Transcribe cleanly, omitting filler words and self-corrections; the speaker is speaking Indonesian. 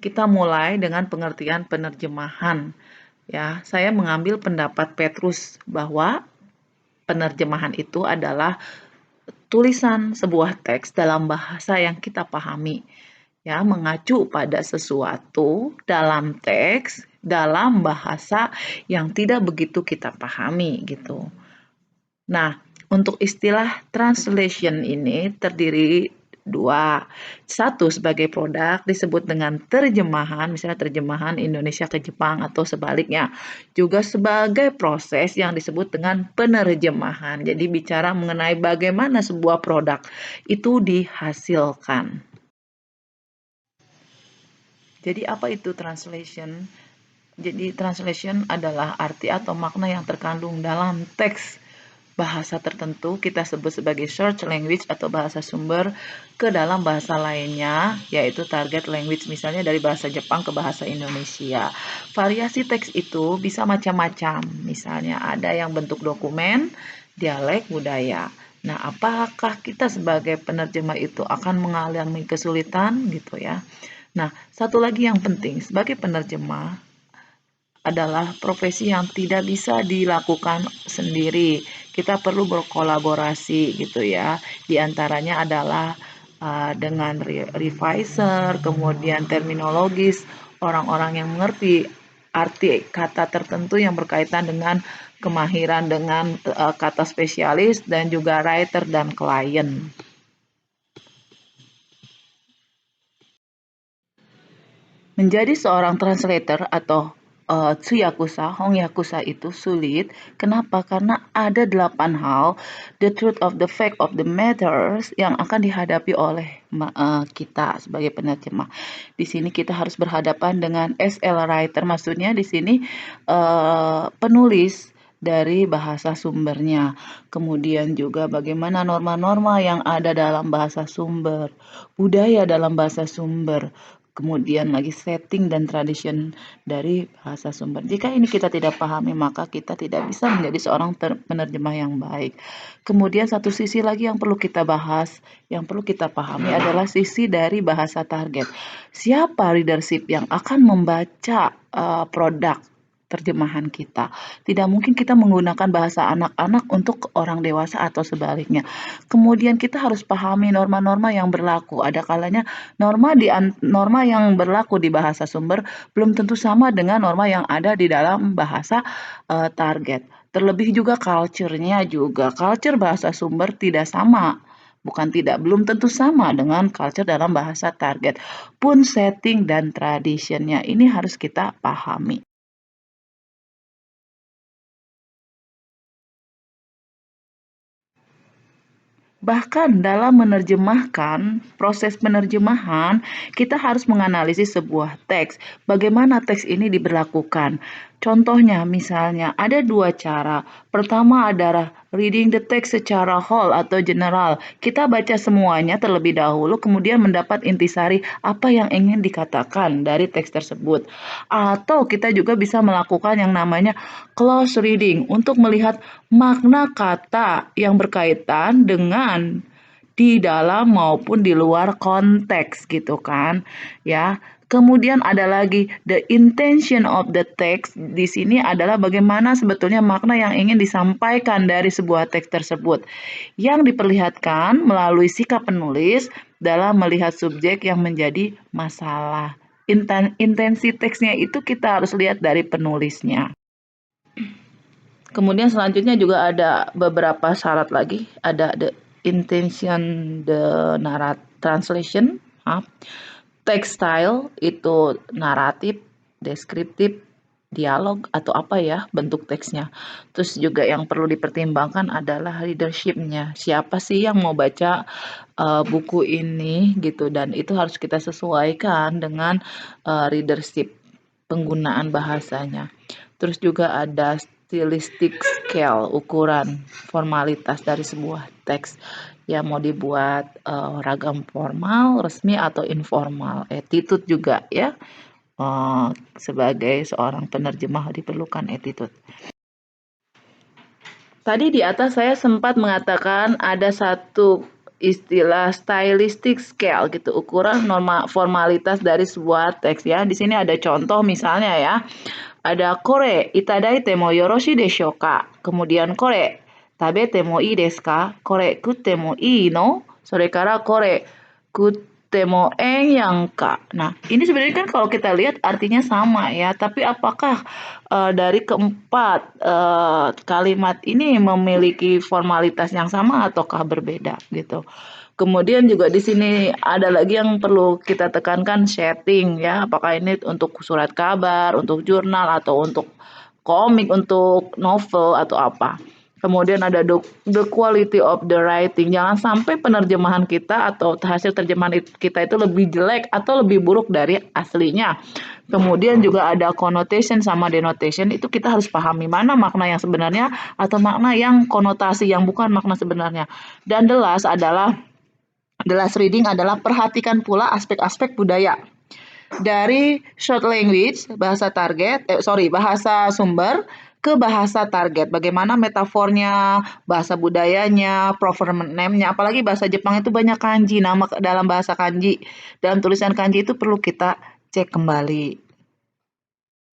kita mulai dengan pengertian penerjemahan. Ya, saya mengambil pendapat Petrus bahwa penerjemahan itu adalah tulisan sebuah teks dalam bahasa yang kita pahami. Ya, mengacu pada sesuatu dalam teks dalam bahasa yang tidak begitu kita pahami gitu. Nah, untuk istilah translation ini terdiri dua. Satu, sebagai produk disebut dengan terjemahan, misalnya terjemahan Indonesia ke Jepang atau sebaliknya. Juga sebagai proses yang disebut dengan penerjemahan. Jadi bicara mengenai bagaimana sebuah produk itu dihasilkan. Jadi apa itu translation? Jadi translation adalah arti atau makna yang terkandung dalam teks bahasa tertentu kita sebut sebagai search language atau bahasa sumber ke dalam bahasa lainnya, yaitu target language, misalnya dari bahasa Jepang ke bahasa Indonesia. Variasi teks itu bisa macam-macam, misalnya ada yang bentuk dokumen, dialek, budaya. Nah, apakah kita sebagai penerjemah itu akan mengalami kesulitan gitu ya? Nah, satu lagi yang penting, sebagai penerjemah adalah profesi yang tidak bisa dilakukan sendiri. Kita perlu berkolaborasi gitu ya. Di antaranya adalah dengan revisor, kemudian terminologis, orang-orang yang mengerti arti kata tertentu yang berkaitan dengan kemahiran dengan kata spesialis dan juga writer dan klien. Menjadi seorang translator atau Tsuyakusa, Hongyakusa itu sulit. Kenapa? Karena ada 8 hal, the truth of the fact of the matters yang akan dihadapi oleh kita sebagai penerjemah. Di sini kita harus berhadapan dengan SL writer, maksudnya di sini penulis dari bahasa sumbernya. Kemudian juga bagaimana norma-norma yang ada dalam bahasa sumber, budaya dalam bahasa sumber, kemudian lagi setting dan tradition dari bahasa sumber. Jika ini kita tidak pahami, maka kita tidak bisa menjadi seorang penerjemah yang baik. Kemudian satu sisi lagi yang perlu kita bahas, yang perlu kita pahami adalah sisi dari bahasa target. Siapa leadership yang akan membaca produk terjemahan kita. Tidak mungkin kita menggunakan bahasa anak-anak untuk orang dewasa atau sebaliknya. Kemudian kita harus pahami norma-norma yang berlaku. Ada kalanya norma yang berlaku di bahasa sumber belum tentu sama dengan norma yang ada di dalam bahasa target. Terlebih juga culture-nya juga. Culture bahasa sumber tidak sama. Bukan tidak, belum tentu sama dengan culture dalam bahasa target. Pun setting dan traditionnya ini harus kita pahami. Bahkan dalam menerjemahkan, proses penerjemahan, kita harus menganalisis sebuah teks. Bagaimana teks ini diberlakukan? Contohnya, misalnya, ada dua cara. Pertama adalah reading the text secara whole atau general. Kita baca semuanya terlebih dahulu, kemudian mendapat intisari apa yang ingin dikatakan dari teks tersebut. Atau kita juga bisa melakukan yang namanya close reading untuk melihat makna kata yang berkaitan dengan di dalam maupun di luar konteks gitu kan ya. Kemudian ada lagi the intention of the text. Di sini adalah bagaimana sebetulnya makna yang ingin disampaikan dari sebuah teks tersebut yang diperlihatkan melalui sikap penulis dalam melihat subjek yang menjadi masalah. Intensi teksnya itu kita harus lihat dari penulisnya. Kemudian selanjutnya juga ada beberapa syarat lagi, ada the intention, the translation, text style itu naratif, deskriptif, dialog atau apa ya bentuk teksnya. Terus juga yang perlu dipertimbangkan adalah leadership-nya. Siapa sih yang mau baca buku ini gitu, dan itu harus kita sesuaikan dengan leadership penggunaan bahasanya. Terus juga ada stylistic scale, ukuran formalitas dari sebuah teks yang mau dibuat ragam formal, resmi atau informal. Attitude juga ya. Sebagai seorang penerjemah diperlukan attitude. Tadi di atas saya sempat mengatakan ada satu istilah stylistic scale gitu, ukuran norma formalitas dari sebuah teks ya. Di sini ada contoh misalnya ya. Ada kore itadaite mo yoroshi desho ka? Kemudian kore tabete mo ii desu ka? Kore kutte mo ii no? Sore kara kore kutte mo en yang ka? Nah, ini sebenarnya kan kalau kita lihat artinya sama ya, tapi apakah dari keempat kalimat ini memiliki formalitas yang sama ataukah berbeda gitu. Kemudian juga di sini ada lagi yang perlu kita tekankan setting ya, apakah ini untuk surat kabar, untuk jurnal, atau untuk komik, untuk novel atau apa. Kemudian ada the quality of the writing. Jangan sampai penerjemahan kita atau hasil terjemahan kita itu lebih jelek atau lebih buruk dari aslinya. Kemudian juga ada connotation sama denotation, itu kita harus pahami mana makna yang sebenarnya atau makna yang konotasi yang bukan makna sebenarnya. Dan the last reading adalah perhatikan pula aspek-aspek budaya. Dari short language, bahasa sumber ke bahasa target. Bagaimana metafornya, bahasa budayanya, proper name-nya, apalagi bahasa Jepang itu banyak kanji, nama dalam bahasa kanji. Dalam tulisan kanji itu perlu kita cek kembali.